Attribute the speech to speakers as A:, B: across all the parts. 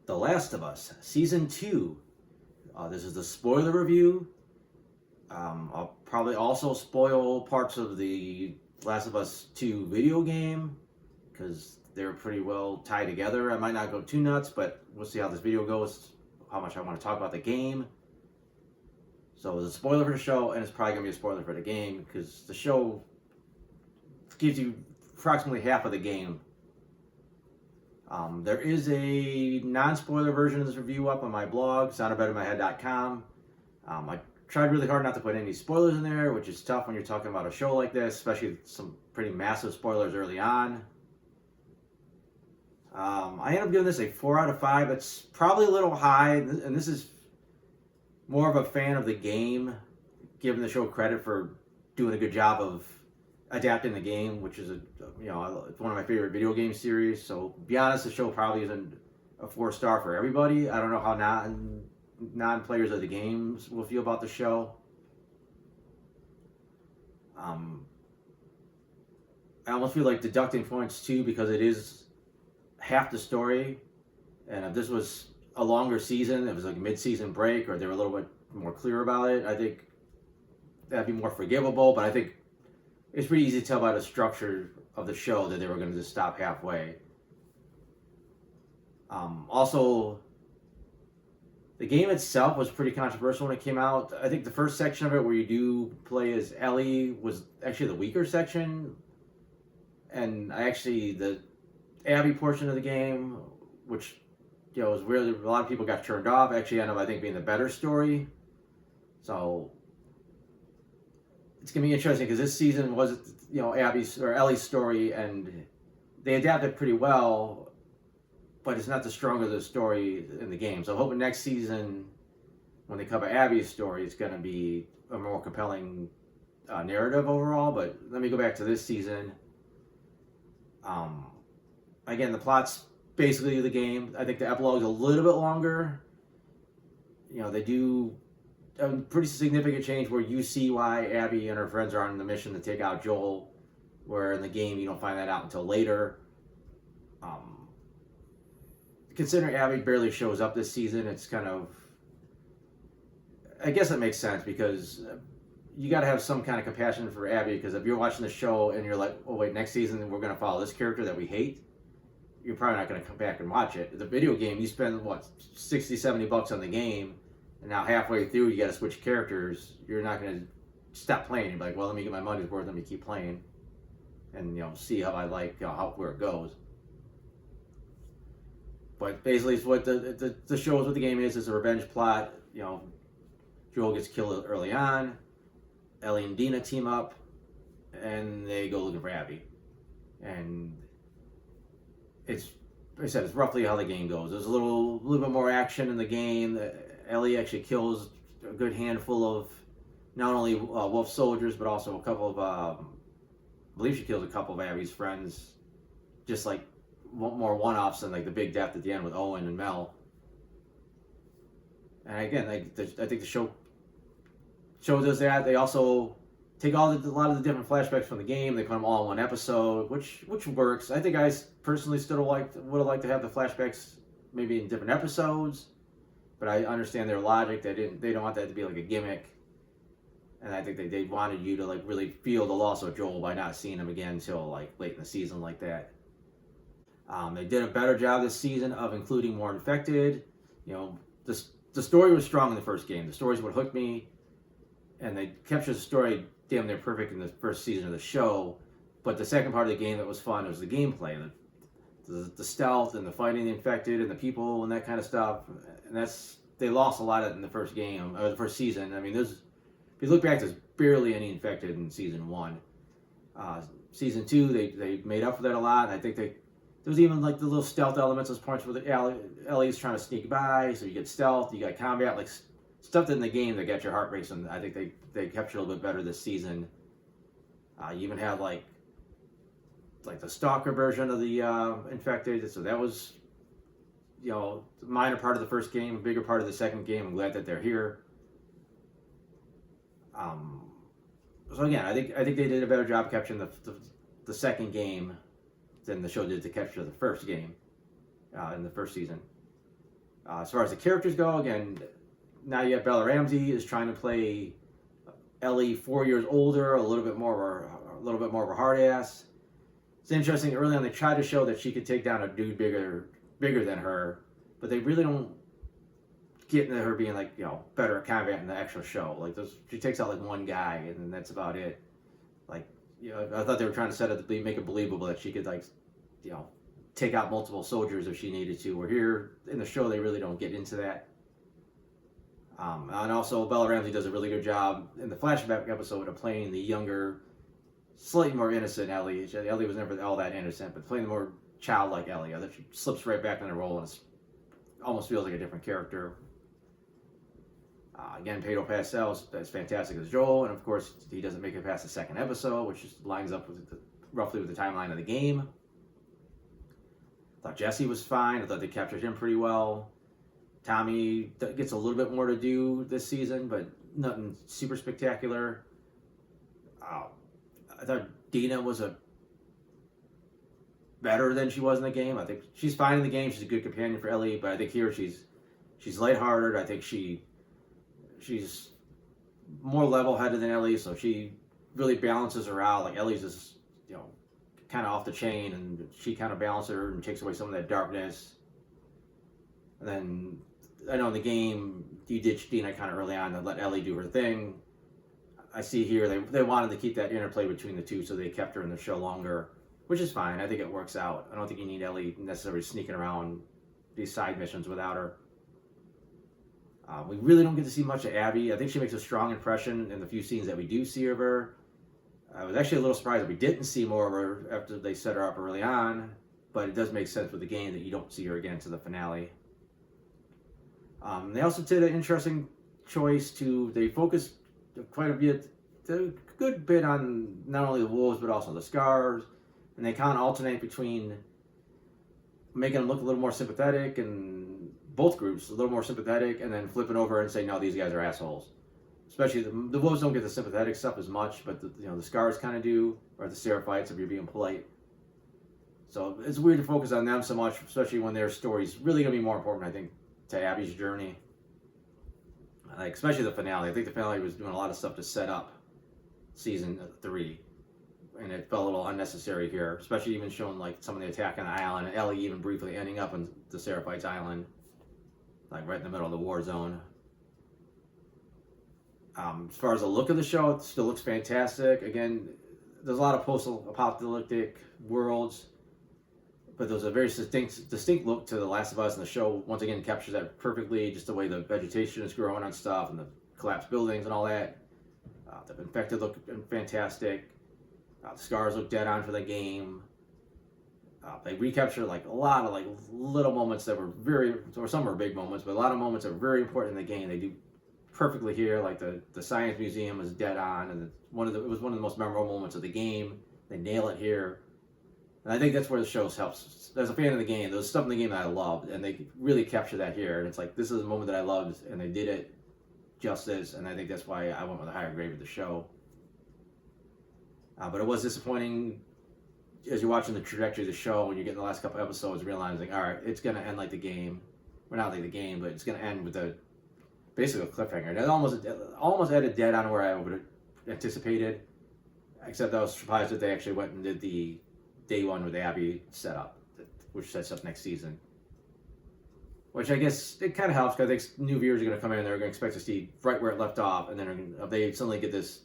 A: The Last of Us, Season 2. This is the spoiler review. I'll probably also spoil parts of the Last of Us 2 video game because they're pretty well tied together. I might not go too nuts, but we'll see how this video goes, how much I want to talk about the game. So it's a spoiler for the show, and it's probably going to be a spoiler for the game because the show gives you approximately half of the game. There is a non-spoiler version of this review up on my blog, soundofbettermyhead.com. I tried really hard not to put any spoilers in there, which is tough when you're talking about a show like this, especially some pretty massive spoilers early on. I ended up giving this a 4 out of 5. It's probably a little high, and this is more of a fan of the game, giving the show credit for doing a good job of adapting the game, which is it's one of my favorite video game series. So, to be honest, the show probably isn't a 4-star for everybody. I don't know how non-players of the games will feel about the show. I almost feel like deducting points too because it is half the story, and if this was a longer season, it was like a mid-season break, or they were a little bit more clear about it, I think that'd be more forgivable. But I think it's pretty easy to tell by the structure of the show that they were going to just stop halfway. Also, the game itself was pretty controversial when it came out. I think the first section of it, where you do play as Ellie, was actually the weaker section. And the Abby portion of the game, which was really, a lot of people got turned off, actually ended up, I think, being the better story. So it's gonna be interesting because this season was Abby's or Ellie's story, and they adapted pretty well, but it's not the stronger the story in the game. So I'm hoping next season, when they cover Abby's story, it's gonna be a more compelling narrative overall. But let me go back to this season. Again, the plot's basically the game. I think the epilogue's a little bit longer. They do a pretty significant change where you see why Abby and her friends are on the mission to take out Joel, where in the game you don't find that out until later. Considering Abby barely shows up this season, it's kind of, I guess it makes sense because you got to have some kind of compassion for Abby, because if you're watching the show and you're like, oh wait, next season we're going to follow this character that we hate, you're probably not going to come back and watch it. The video game, you spend $60-$70 on the game, and now halfway through you got to switch characters. You're not going to stop playing. You're like, well, let me get my money's worth, let me keep playing, and see how I like where it goes. But basically, it's what the show is, what the game is a revenge plot. Joel gets killed early on. Ellie and Dina team up, and they go looking for Abby. And it's, like I said, it's roughly how the game goes. There's a little bit more action in the game. Ellie actually kills a good handful of not only wolf soldiers, but also a couple of, I believe she kills a couple of Abby's friends, just like more one-offs than like the big death at the end with Owen and Mel. And again, I think the show does that. They also take a lot of the different flashbacks from the game. They put them all in one episode, which works. I think I personally still would have liked to have the flashbacks maybe in different episodes, but I understand their logic. They don't want that to be like a gimmick, and I think they wanted you to like really feel the loss of Joel by not seeing him again until like late in the season like that. They did a better job this season of including more infected. The story was strong in the first game. The story's what hooked me, and they captured the story damn near perfect in the first season of the show. But the second part of the game that was fun was the gameplay, the stealth and the fighting the infected and the people and that kind of stuff. And they lost a lot of it in the first game or the first season. I mean, if you look back, there's barely any infected in season 1. Season 2, they made up for that a lot. And I think there was even like the little stealth elements, those points where Ellie's trying to sneak by, so you get stealth, you got combat, like stuff in the game that got your heart racing. I think they captured a little bit better this season. You even have like the stalker version of the infected, so that was a minor part of the first game, a bigger part of the second game. I'm glad that they're here. So again, I think they did a better job capturing the second game than the show did to capture the first game in the first season. As far as the characters go, again, now you have Bella Ramsey is trying to play Ellie 4 years older, a little bit more of a hard ass. It's interesting. Early on, they tried to show that she could take down a dude bigger than her, but they really don't get into her being like better at combat in the actual show. Like she takes out like one guy, and that's about it. Like I thought they were trying to set it to make it believable that she could like take out multiple soldiers if she needed to. Where here in the show, they really don't get into that. And also, Bella Ramsey does a really good job in the flashback episode of playing the younger, slightly more innocent Ellie. Ellie was never all that innocent, but playing the more childlike Ellie. That she slips right back in the role and almost feels like a different character. Again, Pedro Pascal is fantastic as Joel, and of course, he doesn't make it past the second episode, which just lines up roughly with the timeline of the game. I thought Jesse was fine. I thought they captured him pretty well. Tommy gets a little bit more to do this season, but nothing super spectacular. I thought Dina was better than she was in the game. I think she's fine in the game. She's a good companion for Ellie, but I think here she's lighthearted. I think she's more level-headed than Ellie, so she really balances her out. Like Ellie's just kind of off the chain, and she kind of balances her and takes away some of that darkness. And then I know in the game you ditched Dina kind of early on and let Ellie do her thing. I see here they wanted to keep that interplay between the two, so they kept her in the show longer, which is fine. I think it works out. I don't think you need Ellie necessarily sneaking around these side missions without her. We really don't get to see much of Abby. I think she makes a strong impression in the few scenes that we do see of her. I was actually a little surprised that we didn't see more of her after they set her up early on, but it does make sense with the game that you don't see her again to the finale. They also did an interesting choice they focused quite a good bit on not only the wolves but also the scars, and they kind of alternate between making them look a little more sympathetic, and both groups a little more sympathetic, and then flipping over and saying no, these guys are assholes. Especially the wolves don't get the sympathetic stuff as much, but the scars kind of do, or the Seraphites if you're being polite. So it's weird to focus on them so much, especially when their story's really going to be more important, I think, to Abby's journey. Like especially the finale. I think the finale was doing a lot of stuff to set up season 3, and it felt a little unnecessary here. Especially even showing like some of the attack on the island, and Ellie even briefly ending up on the Seraphites island, like right in the middle of the war zone. As far as the look of the show, it still looks fantastic. Again, there's a lot of post-apocalyptic worlds, but there's a very distinct look to The Last of Us, and the show once again captures that perfectly. Just the way the vegetation is growing on stuff, and the collapsed buildings and all that. The infected look fantastic. The scars look dead on for the game. They recapture like a lot of like little moments that were or some were big moments, but a lot of moments that were very important in the game. They do perfectly here. Like the science museum is dead on, and it was one of the most memorable moments of the game. They nail it here. And I think that's where the show helps. As a fan of the game, there was stuff in the game that I loved, and they really capture that here. And it's like, this is a moment that I loved, and they did it justice, and I think that's why I went with a higher grade with the show. But it was disappointing as you're watching the trajectory of the show, when you get in the last couple episodes, realizing, all right, it's going to end like the game. Well, not like the game, but it's going to end with basically a cliffhanger. That almost ended dead on where I would have anticipated, except I was surprised that they actually went and did the day one with Abby setup, which sets up next season. Which I guess it kind of helps, because I think new viewers are going to come in and they're going to expect to see right where it left off, and then if they suddenly get this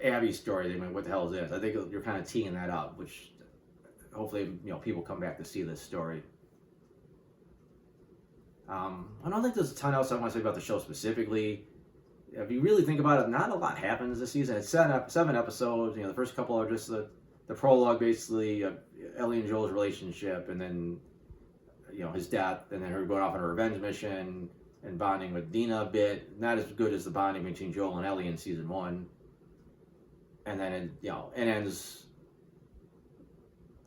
A: Abby story, they went, what the hell is this? I think you're kind of teeing that up, which hopefully people come back to see this story. I don't think there's a ton else I want to say about the show specifically. If you really think about it, not a lot happens this season. It's 7 episodes. The first couple are just the prologue, basically, of Ellie and Joel's relationship, and then his death, and then her going off on a revenge mission and bonding with Dina a bit. Not as good as the bonding between Joel and Ellie in season 1. And then it ends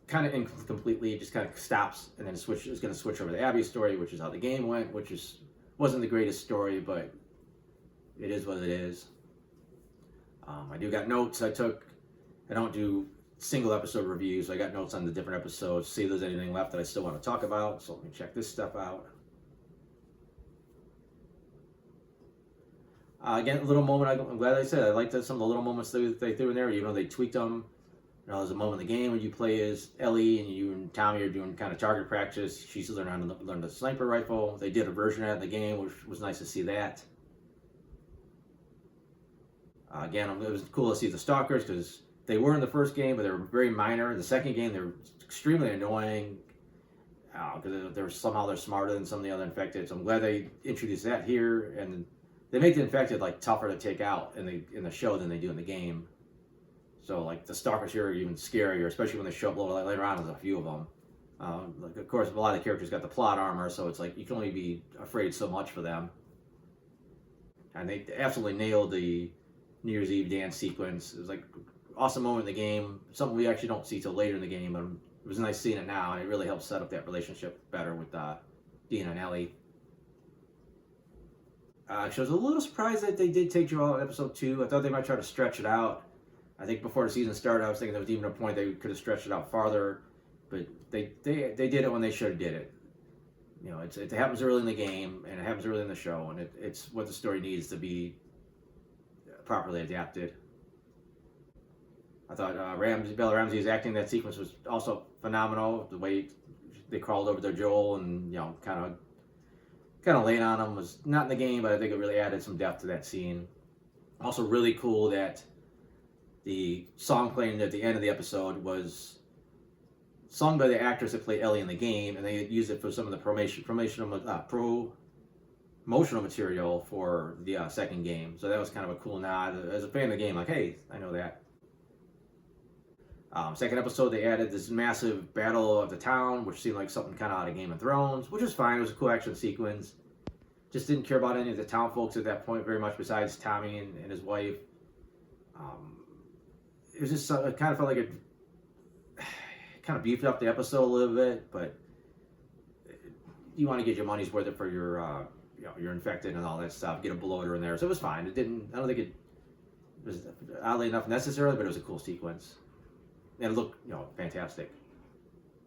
A: kind of incompletely. It just kind of stops, and then it's going to switch over to Abby's story, which is how the game went, which wasn't the greatest story, but it is what it is. I do got notes I took. I don't do single episode reviews. So I got notes on the different episodes, see if there's anything left that I still want to talk about. So let me check this stuff out. Again, a little moment. I'm glad I said I liked some of the little moments they threw in there. Even though they tweaked them. You know, there's a moment in the game when you play as Ellie and you and Tommy are doing kind of target practice. She's learning the sniper rifle. They did a version of that in the game, which was nice to see that. Again, it was cool to see the stalkers because they were in the first game, but they were very minor. In the second game, they were extremely annoying because they're smarter than some of the other infected. So I'm glad they introduced that here, and they make the infected like tougher to take out in the show than they do in the game. So like the stalkers here are even scarier, especially when they show up later on. There's a few of them. Like of course, a lot of the characters got the plot armor, so it's like you can only be afraid so much for them. And they absolutely nailed the New Year's Eve dance sequence. It was like awesome moment in the game, something we actually don't see till later in the game, but it was nice seeing it now, and it really helped set up that relationship better with Dina and Ellie. I was a little surprised that they did take Joel in episode 2. I thought they might try to stretch it out. I think before the season started, I was thinking there was even a point they could have stretched it out farther, but they did it when they should have did it. You know, it happens early in the game, and it happens early in the show, and it's what the story needs to be properly adapted. I thought Bella Ramsey's acting that sequence was also phenomenal. The way they crawled over to Joel and kind of laying on him was not in the game, but I think it really added some depth to that scene. Also, really cool that the song playing at the end of the episode was sung by the actress that played Ellie in the game, and they used it for some of the promotional material for the second game. So that was kind of a cool nod. As a fan of the game, like, hey, I know that. Second episode, they added this massive battle of the town, which seemed like something kind of out of Game of Thrones, which was fine. It was a cool action sequence. Just didn't care about any of the town folks at that point very much, besides Tommy and his wife. It was just it kind of felt like it kind of beefed up the episode a little bit, but you want to get your money's worth for your you're infected and all that stuff. Get a bloater in there, so it was fine. I don't think it was oddly enough necessarily, but it was a cool sequence. And it looked, fantastic.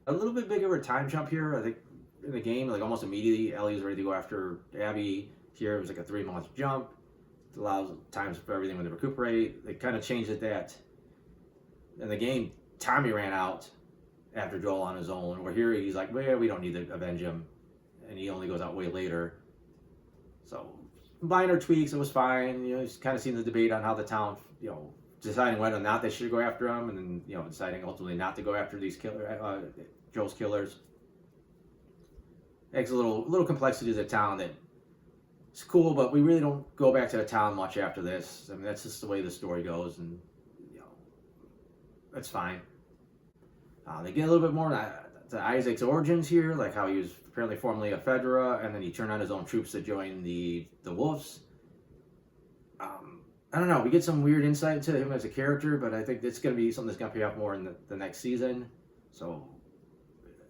A: A little bit bigger of a time jump here, I think, in the game. Like almost immediately, Ellie was ready to go after Abby. Here it was like a 3-month jump. It allows times for everything when they recuperate. They kind of changed it that in the game, Tommy ran out after Joel on his own. Where here he's like, well, we don't need to avenge him, and he only goes out way later. So minor tweaks, it was fine. You kind of seen the debate on how the town, deciding whether or not they should go after him, and then deciding ultimately not to go after these Joel's killers. Adds a little complexity to the town that it's cool, but we really don't go back to the town much after this. I mean, that's just the way the story goes, and that's fine. They get a little bit more to Isaac's origins here, like how he was apparently formerly a Fedra, and then he turned on his own troops to join the Wolves. I don't know. We get some weird insight into him as a character, but I think it's going to be something that's going to pay off more in the next season. So,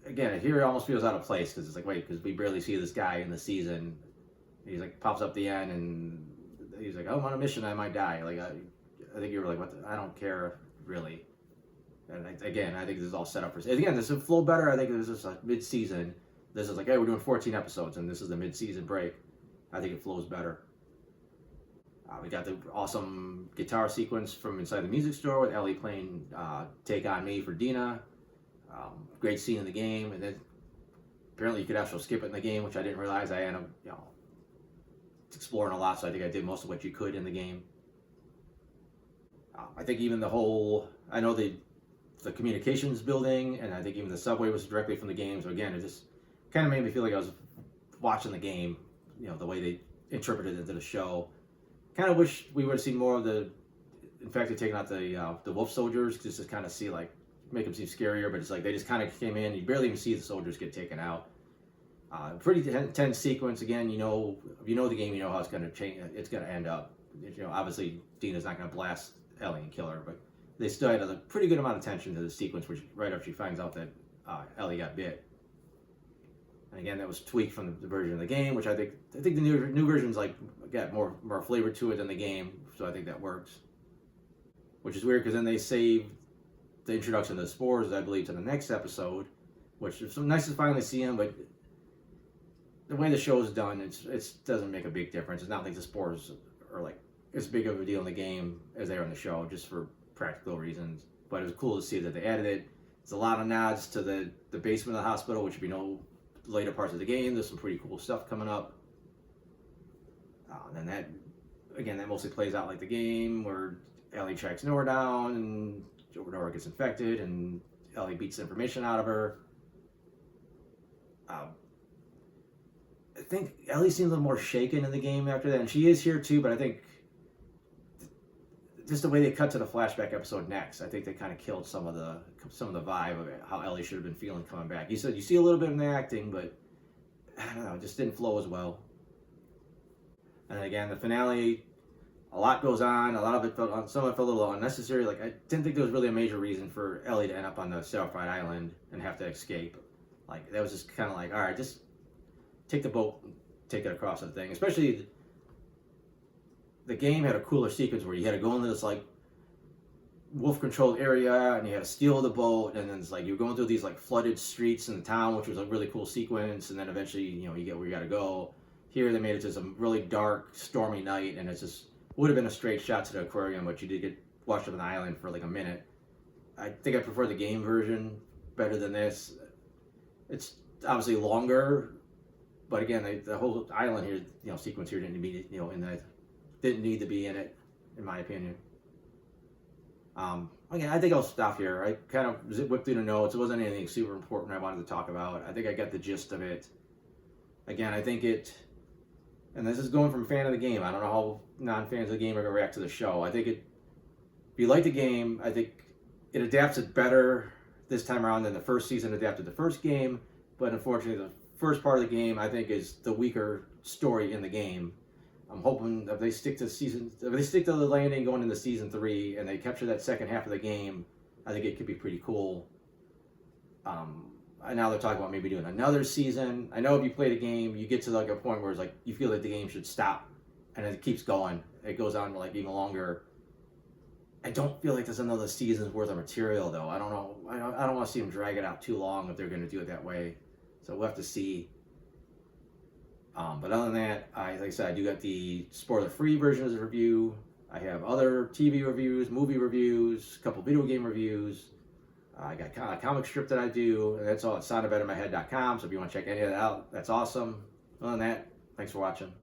A: again, here it almost feels out of place because it's like, wait, because we barely see this guy in the season. He's like, pops up at the end, and he's like, oh, I'm on a mission, I might die. Like, I think you were like, what? I don't care, really. And again, I think this is all set up for. Again, this would flow better. I think this is like mid-season. This is like, hey, we're doing 14 episodes, and this is the mid-season break. I think it flows better. We got the awesome guitar sequence from inside the music store with Ellie playing "Take on Me" for Dina. Great scene in the game, and then apparently you could actually skip it in the game, which I didn't realize. I ended up, exploring a lot, so I think I did most of what you could in the game. I think even the whole, I know the communications building, and I think even the subway was directly from the game. So again, it just kind of made me feel like I was watching the game. The way they interpreted it into the show. Kind of wish we would have seen more of the infected taking out the wolf soldiers, just to kind of see, like, make them seem scarier. But it's like they just kind of came in. You barely even see the soldiers get taken out. Pretty tense sequence. Again, if you know the game, you know how it's going to change. It's going to end up. Obviously Dina's not going to blast Ellie and kill her, but they still had a pretty good amount of tension to the sequence, which right after she finds out that Ellie got bit. And again, that was tweaked from the version of the game, which I think the new version's like got more flavor to it than the game, so I think that works. Which is weird because then they saved the introduction of the spores, I believe, to the next episode, which is nice to finally see them. But the way the show is done, it doesn't make a big difference. It's not like the spores or like as big of a deal in the game as they are in the show, just for practical reasons. But it was cool to see that they added it. There's a lot of nods to the basement of the hospital, which we know later parts of the game. There's some pretty cool stuff coming up. And then that mostly plays out like the game, where Ellie tracks Nora down, and Nora gets infected, and Ellie beats the information out of her. I think Ellie seems a little more shaken in the game after that, and she is here too, but I think just the way they cut to the flashback episode next, I think they kind of killed some of the vibe of it, how Ellie should have been feeling coming back. You said you see a little bit in the acting, but I don't know, it just didn't flow as well. And then again, the finale, a lot goes on. A lot of it some of it felt a little unnecessary. Like, I didn't think there was really a major reason for Ellie to end up on the Starfire Island and have to escape. Like, that was just kind of like, all right, just take the boat and take it across the thing. Especially the game had a cooler sequence where you had to go into this like wolf-controlled area, and you had to steal the boat, and then it's like you're going through these like flooded streets in the town, which was a really cool sequence. And then eventually, you get where you got to go. Here they made it to some really dark, stormy night, and it's just would have been a straight shot to the aquarium, but you did get washed up on the island for like a minute. I think I prefer the game version better than this. It's obviously longer, but again, the whole island here, sequence here didn't need, didn't need to be in it, in my opinion. Again, I think I'll stop here. I kind of whipped through the notes. It wasn't anything super important I wanted to talk about. I think I got the gist of it. Again, I think and this is going from fan of the game. I don't know how non-fans of the game are going to react to the show. I think if you like the game, I think it adapts it better this time around than the first season adapted the first game. But unfortunately, the first part of the game, I think, is the weaker story in the game. I'm hoping if they stick to the landing going into season 3 and they capture that second half of the game, I think it could be pretty cool. Now they're talking about maybe doing another season. I know if you play the game, you get to like a point where it's like you feel like the game should stop, and it keeps going. It goes on like even longer. I don't feel like there's another season's worth of material though. I don't know. I don't want to see them drag it out too long if they're going to do it that way. So we'll have to see. But other than that, like I said, I do got the spoiler-free version of the review. I have other TV reviews, movie reviews, a couple video game reviews. I got a comic strip that I do, and that's all at soundofbetterinmyhead.com. So if you want to check any of that out, that's awesome. Other than that, thanks for watching.